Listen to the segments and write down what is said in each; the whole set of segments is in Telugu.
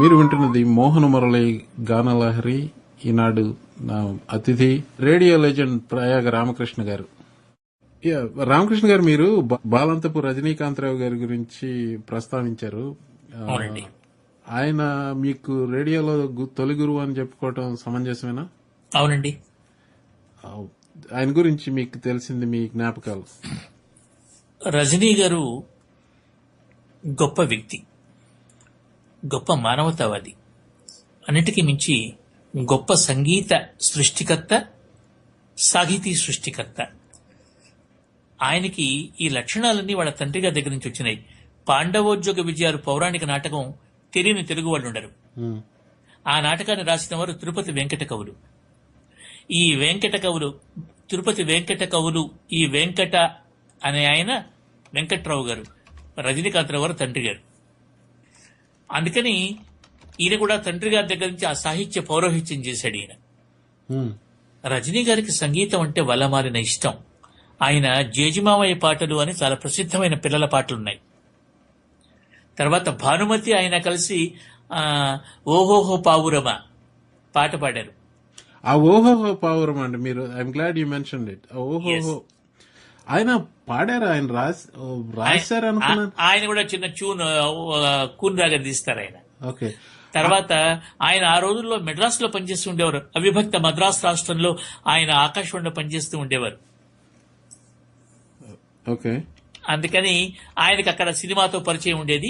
మీరు వింటున్నది మోహన మురళి గానలహరి. ఈనాడు నా అతిథి రేడియో లెజెండ్ ప్రయాగ రామకృష్ణ గారు. రామకృష్ణ గారు, మీరు బాలంతపు రజనీకాంతరావు గారి గురించి ప్రస్తావించారు. ఆయన మీకు రేడియోలో తొలి గురువు అని చెప్పుకోవటం సమంజసమేనా? అవునండి. ఆయన గురించి మీకు తెలిసింది, మీ జ్ఞాపకాలు. రజనీ గారు గొప్ప వ్యక్తి, గొప్ప మానవతావాది, అన్నిటికీ మించి గొప్ప సంగీత సృష్టికర్త, సాహితీ సృష్టికర్త. ఆయనకి ఈ లక్షణాలన్నీ వాళ్ళ తండ్రి గారి దగ్గర నుంచి వచ్చినాయి. పాండవోద్యోగ విజయాలు పౌరాణిక నాటకం తెలియని తెలుగు వాళ్ళు ఉండరు. ఆ నాటకాన్ని రాసిన వారు తిరుపతి వెంకట కవులు. ఈ వెంకట కవులు, తిరుపతి వెంకట కవులు, ఈ వెంకట అనే ఆయన వెంకట్రావు గారు, రజనీకాంతరావు గారు తండ్రి గారు. అందుకని ఈయన కూడా తండ్రి గారి దగ్గర నుంచి ఆ సాహిత్య పౌరోహిత్యం చేశాడు. ఈయన రజనీ గారికి సంగీతం అంటే వల్లమారిన ఇష్టం. ఆయన జేజిమామయ్య పాటలు అని చాలా ప్రసిద్ధమైన పిల్లల పాటలున్నాయి. తర్వాత భానుమతి ఆయన కలిసి ఓహోహో పావురమా పాట పాడారు. ఆ ఓహోహో పావురం అండి, మీరు I'm glad you mentioned it. ఓహోహో ఆయన పాడారు, ఆయన రాశారు అనుకున్నాను. ఆయన కూడా చిన్న కూన్ రాగా తీస్తారు ఆయన. ఓకే. తర్వాత ఆయన ఆ రోజుల్లో మెడ్రాస్ లో పనిచేస్తూ ఉండేవారు. అవిభక్త మద్రాస్ రాష్ట్రంలో ఆయన ఆకాశవాణిలో పనిచేస్తూ ఉండేవారు. ఓకే. అందుకని ఆయనకి అక్కడ సినిమాతో పరిచయం ఉండేది.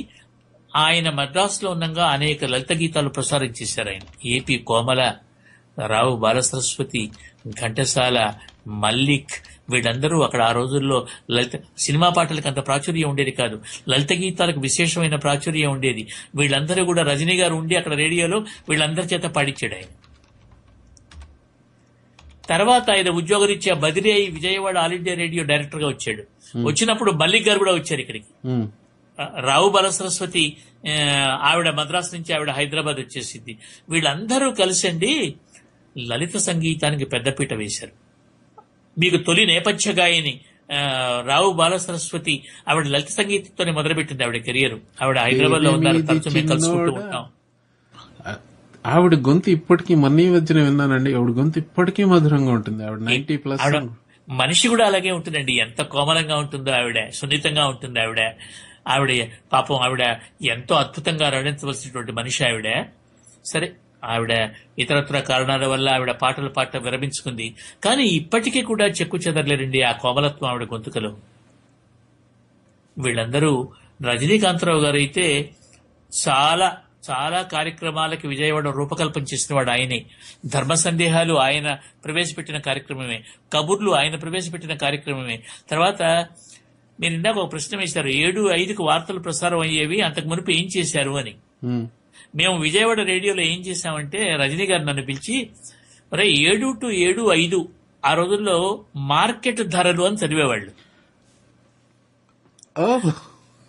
ఆయన మద్రాస్ లో ఉండగా అనేక లలిత గీతాలు ప్రసారం చేశారు. ఆయన ఏపీ కోమల, రావు బాలసరస్వతి, ఘంటసాల, మల్లిక్, వీళ్ళందరూ అక్కడ ఆ రోజుల్లో లలిత సినిమా పాటలకు అంత ప్రాచుర్యం ఉండేది కాదు, లలిత గీతాలకు విశేషమైన ప్రాచుర్యం ఉండేది. వీళ్ళందరూ కూడా రజనీ గారు ఉండి అక్కడ రేడియోలో వీళ్ళందరి చేత పాడించాడు ఆయన. తర్వాత ఆయన ఉద్యోగరీత్యా బదిలీ అయి Vijayawada all India radio director గా వచ్చాడు. వచ్చినప్పుడు మల్లిక్ గారు కూడా వచ్చారు ఇక్కడికి. రావు బాలసరస్వతి ఆవిడ మద్రాసు నుంచి ఆవిడ హైదరాబాద్ వచ్చేసింది. వీళ్ళందరూ కలిసండి లలిత సంగీతానికి పెద్దపీట వేశారు. మీకు తొలి నేపథ్య గాయని రావు బాలసరస్వతి, ఆవిడ లలిత సంగీతంతోనే మొదలుపెట్టింది ఆవిడ కెరియర్. ఆవిడ హైదరాబాద్ లో ఉన్నారు, తరచు మేము కలుసుకుంటూ ఉంటాం. ఆవిడ గొంతు ఇప్పటికీ మొన్న మధ్యన విన్నానండి, ఆవిడ గొంతు ఇప్పటికీ మధురంగా ఉంటుంది. ఆవిడ 90+. మనిషి కూడా అలాగే ఉంటుందండి. ఎంత కోమలంగా ఉంటుందో ఆవిడ, సున్నితంగా ఉంటుంది ఆవిడ. ఆవిడ పాపం ఆవిడ ఎంతో అద్భుతంగా రణించవలసినటువంటి మనిషి ఆవిడ. సరే, ఆవిడ ఇతరత్ర కారణాల వల్ల ఆవిడ పాటలు పాట విరమించుకుంది. కానీ ఇప్పటికీ కూడా చెక్కు చెదరలేరండి ఆ కోమలత్వం ఆవిడ గొంతుకలో. వీళ్ళందరూ, రజనీకాంతరావు గారు అయితే చాలా చాలా కార్యక్రమాలకి విజయవాడ రూపకల్పన చేసిన వాడు ఆయనే. ధర్మ సందేహాలు ఆయన ప్రవేశపెట్టిన కార్యక్రమమే, కబుర్లు ఆయన ప్రవేశపెట్టిన కార్యక్రమమే. తర్వాత మీరు ఇందాక ఒక ప్రశ్న వేశారు, 7:05కు వార్తలు ప్రసారం అయ్యేవి, అంతకు మునుపు ఏం చేశారు అని. మేము విజయవాడ రేడియోలో ఏం చేశామంటే, రజనీ గారు నన్ను పిలిచి, 7 to 7:05 ఆ రోజుల్లో మార్కెట్ ధరలు అని చదివేవాళ్ళు.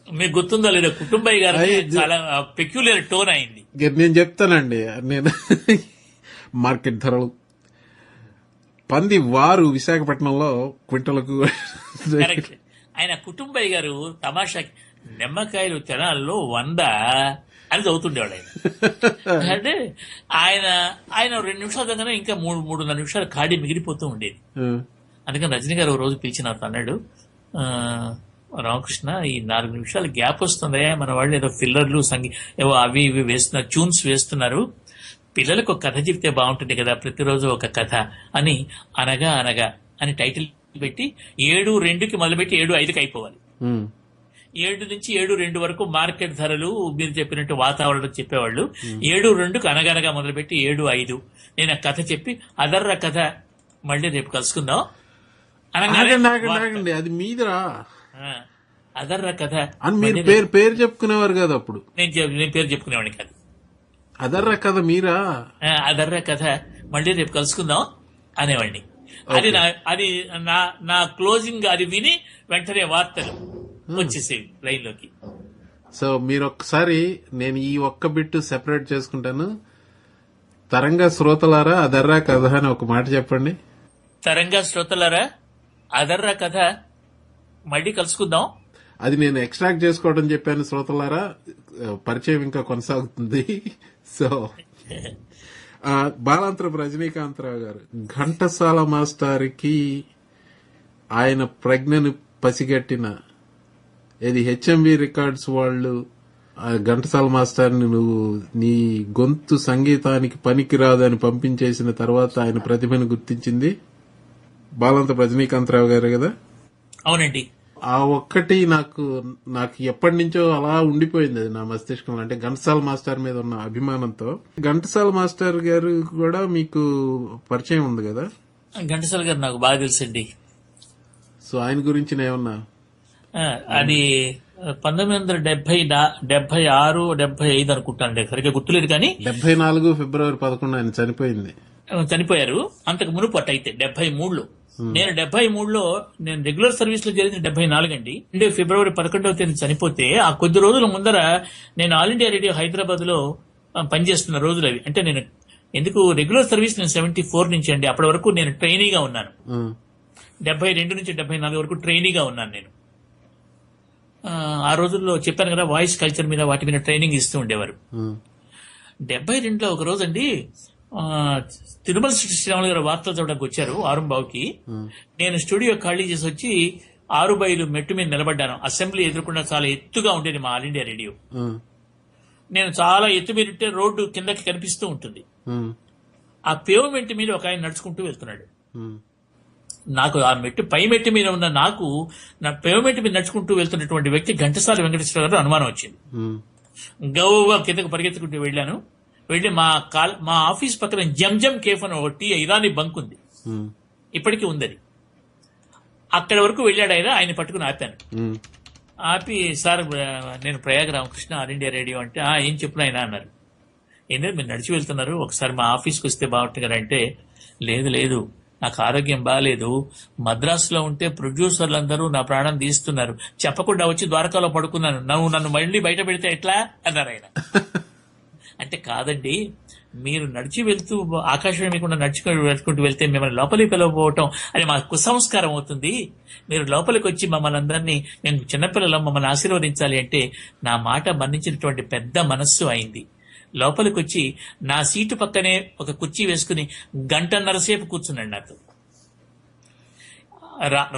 మీకు గుర్తుందో లేదో, కుటుంబయ్య గారు చాలా పెక్యులర్ టోన్ అయింది. నేను చెప్తానండి, నేను మార్కెట్ ధరలు పంది వారు విశాఖపట్నంలో క్వింటలకు. ఆయన కుటుంబయ్య గారు తమాషాకి నిమ్మకాయలు తెనాల్లో 100 అని చదువుతుండేవాడు ఆయన. అంటే ఆయన 2 నిమిషాలు దగ్గర ఇంకా 3-3.5 నిమిషాలు ఖాళీ మిగిలిపోతూ ఉండేది. అందుకని రజనీ గారు రోజు పిలిచి నాకు అన్నాడు, రామకృష్ణ, ఈ 4 నిమిషాలు గ్యాప్ వస్తుందా, మన వాళ్ళు ఏదో ఫిల్లర్లు ఏవో అవి ఇవి వేస్తున్నారు, ట్యూన్స్ వేస్తున్నారు, పిల్లలకు ఒక కథ చెప్తే బాగుంటుంది కదా, ప్రతిరోజు ఒక కథ అని అనగా అనగా అని టైటిల్ పెట్టి 7:02కి మొదలుపెట్టి 7:05కి అయిపోవాలి. 7 నుంచి 7:02 వరకు మార్కెట్ ధరలు, మీరు చెప్పినట్టు వాతావరణం చెప్పేవాళ్ళు. 7:02కు అనగనగా మొదలుపెట్టి 7:05 నేను కథ చెప్పి, అదర్ర కథ మళ్ళీ రేపు కలుసుకుందాం అనగా, అది మీదరా అదర్ర కథ అని మీరు పేరు చెప్పుకునేవారు కదా అప్పుడు. నేను పేరు చెప్పుకునేవాడిని కాదు. అదర్ర కథ మీరా, అదర్ర కథ మళ్ళీ రేపు కలుసుకుందాం అనేవాడిని. అది నా క్లోజింగ్. అది విని వెంటనే వార్తలు వచ్చేసేవి లైన్ లోకి. సో మీరు ఒక్కసారి, నేను ఈ ఒక్క బిట్ సెపరేట్ చేసుకుంటాను. తరంగ శ్రోతలారా అదర్రా కథ అని ఒక మాట చెప్పండి. తరంగ శ్రోతలారా అదర్రా కథ మళ్ళీ కలుసుకుందాం అది నేను ఎక్స్ట్రాక్ట్ చేసుకోవడం చెప్పాను శ్రోతలారా. పరిచయం ఇంకా కొనసాగుతుంది. సో బాలాంతరపు రజనీకాంతరావు గారు ఘంటసాల మాస్టారికి ఆయన ప్రజ్ఞను పసిగట్టిన ఇది హెచ్ఎంవి రికార్డ్స్ వాళ్ళు ఘంటసాల మాస్టర్ని నువ్వు నీ గొంతు సంగీతానికి పనికిరాదని పంపించేసిన తర్వాత ఆయన ప్రతిభను గుర్తించింది బాలాంతరపు రజనీకాంతరావు గారు కదా. అవునండి. ఆ ఒక్కటి నాకు ఎప్పటి నుంచో అలా ఉండిపోయింది అది నా మస్తిష్కంలో. అంటే ఘంటసాల మాస్టర్ మీద ఉన్న అభిమానంతో. ఘంటసాల మాస్టర్ గారు కూడా మీకు పరిచయం ఉంది కదా. ఘంటసాల గారు నాకు బాగా తెలుసండి. సో ఆయన గురించి ఏమన్నా అది 1976, 75 అనుకుంటానండి, సరిగ్గా గుర్తులేదు కానీ 74 ఫిబ్రవరి 11 ఆయన చనిపోయారు. అంతకు మునుపు అట్టయితే 73లో, నేను 73లో నేను రెగ్యులర్ సర్వీస్ లో జరిగిన 74 అండి. ఫిబ్రవరి 11వ తేదీ చనిపోతే ఆ కొద్ది రోజుల ముందర నేను ఆల్ ఇండియా రేడియో హైదరాబాద్ లో పనిచేస్తున్న రోజులు అవి. అంటే నేను ఎందుకు రెగ్యులర్ సర్వీస్ నేను 74 నుంచి అండి. అప్పటి వరకు నేను ట్రైనీగా ఉన్నాను. 72 నుంచి 74 వరకు ట్రైనీగా ఉన్నాను నేను. ఆ రోజుల్లో చెప్పాను కదా, వాయిస్ కల్చర్ మీద వాటి మీద ట్రైనింగ్ ఇస్తూ ఉండేవారు. 72లో ఒక రోజు అండి తిరుమల శ్రీరాములు గారు వార్తలు చదవడానికి వచ్చారు ఆరుంబావుకి. నేను స్టూడియో ఖాళీ చేసి వచ్చి 6 మైలు మెట్టు మీద నిలబడ్డాను. అసెంబ్లీ ఎదుర్కొన్న చాలా ఎత్తుగా ఉండేది మా ఆల్ ఇండియా రేడియో. నేను చాలా ఎత్తు మీద రోడ్డు కిందకి కనిపిస్తూ ఉంటుంది. ఆ పేవ్మెంట్ మీద ఒక ఆయన నడుచుకుంటూ వెళ్తున్నాడు. నాకు ఆ పై మెట్టు మీద ఉన్న నాకు నా పేవ్మెంట్ మీద నడుచుకుంటూ వెళ్తున్నటువంటి వ్యక్తి ఘంటసాల వెంకటేశ్వర గారు అనుమానం వచ్చింది. గౌరవ కిందకు పరిగెత్తుకుంటూ వెళ్ళాను. వెళ్ళి మా ఆఫీస్ పక్కన జంజం కేఫ్ అని ఒకటి ఇరానీ బంక్ ఉంది, ఇప్పటికీ ఉంది అది. అక్కడి వరకు వెళ్ళాడు ఆయన పట్టుకుని ఆపాను. ఆపి, సార్ నేను Prayaga Ramakrishna all India radio అంటే, ఏం చెప్పిన ఆయన అన్నారు. ఏంటంటే మీరు నడిచి వెళ్తున్నారు, ఒకసారి మా ఆఫీస్కి వస్తే బాగుంటుంది కదా అంటే, లేదు నాకు ఆరోగ్యం బాగాలేదు, మద్రాసులో ఉంటే ప్రొడ్యూసర్లందరూ నా ప్రాణం తీస్తున్నారు, చెప్పకుండా వచ్చి ద్వారకాలో పడుకున్నాను, నన్ను మళ్ళీ బయట పెడితే ఎట్లా అన్నారు ఆయన. అంటే కాదండి, మీరు నడిచి వెళ్తూ ఆకాశం మీకుండా నడుచుకుంటూ వెళ్తే మిమ్మల్ని లోపలికి పిలవకపోవటం అది మా కుసంస్కారం అవుతుంది. మీరు లోపలికి వచ్చి మమ్మల్ని అందరినీ, మేము చిన్నపిల్లలం, మమ్మల్ని ఆశీర్వదించాలి అంటే నా మాట మన్నించినటువంటి పెద్ద మనస్సు అయింది. లోపలికి వచ్చి నా సీటు పక్కనే ఒక కుర్చీ వేసుకుని 1.5 గంటల సేపు కూర్చున్నాడు నాతో.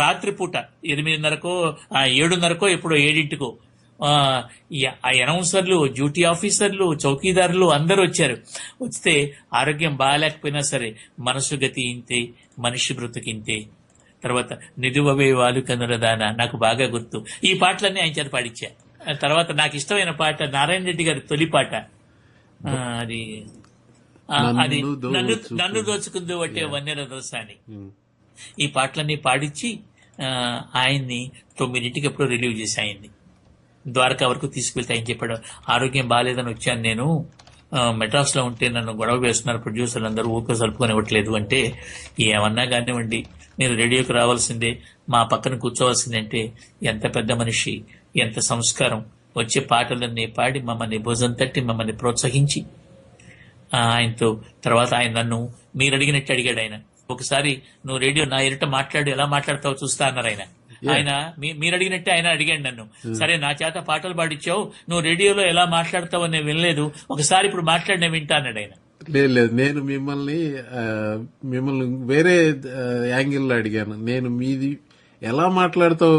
రాత్రిపూట 8:30కో 7:30కో ఎప్పుడో 7:00కో అనౌన్సర్లు, డ్యూటీ ఆఫీసర్లు, చౌకీదారులు అందరూ వచ్చారు. వస్తే ఆరోగ్యం బాగాలేకపోయినా సరే మనసు గతి ఇంతే, మనిషి బ్రతుకింతే, తర్వాత నిలువవే వాలు కనురదాన నాకు బాగా గుర్తు. ఈ పాటలన్నీ ఆయన చేత పాడించా. తర్వాత నాకు ఇష్టమైన పాట నారాయణ రెడ్డి గారి తొలి పాట, అది నన్ను దోచుకుందు వట్టే వన్యర దోసాని. ఈ పాటలన్నీ పాడించి ఆయన్ని 9ంటికి ఎప్పుడో రిలీవ్ చేసి ఆయన్ని ద్వారకా వరకు తీసుకువెళ్తే ఆయన చెప్పాడు, ఆరోగ్యం బాగాలేదని వచ్చాను నేను, మెడ్రాస్ లో ఉంటే నన్ను గొడవ వేస్తున్నారు ప్రొడ్యూసర్లు అందరూ, ఊపిరి సలుపుకొని ఇవ్వట్లేదు అంటే, ఏమన్నా కానివ్వండి మీరు రేడియోకి రావాల్సిందే, మా పక్కన కూర్చోవాల్సిందే అంటే, ఎంత పెద్ద మనిషి, ఎంత సంస్కారం. వచ్చే పాటలన్నీ పాడి మమ్మల్ని భుజం తట్టి మమ్మల్ని ప్రోత్సహించి ఆయనతో తర్వాత ఆయన నన్ను మీరు అడిగినట్టు అడిగాడు. ఆయన ఒకసారి నువ్వు రేడియో నా ఎదుట మాట్లాడు, ఎలా మాట్లాడతావో చూస్తా అన్నారు ఆయన. మీరు అడిగినట్టే ఆయన అడిగాడు నన్ను. సరే నా చేత పాటలు పాడించావు, నువ్వు రేడియోలో ఎలా మాట్లాడతావో నేను వినలేదు, ఒకసారి ఇప్పుడు మాట్లాడిన వింటా అన్నాడు ఆయన. లేదు, నేను మిమ్మల్ని వేరే యాంగిల్లో అడిగాను. నేను మీది ఎలా మాట్లాడతావో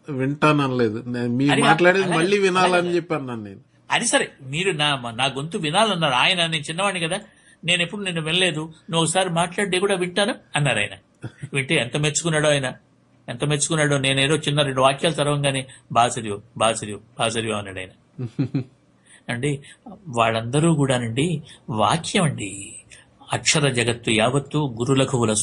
వింటానలేదు, మీరు మాట్లాడేది మళ్ళీ వినాలని చెప్పాను నేను. అది సరే, మీరు నా గొంతు వినాలన్నారు ఆయన. నేను చిన్నవాడిని కదా, నేను ఎప్పుడు నిన్ను వినలేదు, నువ్వు ఒకసారి మాట్లాడితే కూడా వింటాను అన్నారు ఆయన. వింటే ఎంత మెచ్చుకున్నాడో ఆయన, ఎంత మెచ్చుకున్నాడో. నేనేదో చిన్న 2 వాక్యాలు చదవంగానే బాసరియో అన్నాడు ఆయన. అండి వాళ్ళందరూ కూడానండి వాక్యం అండి, అక్షర జగత్తు యావత్తు గురులఘువుల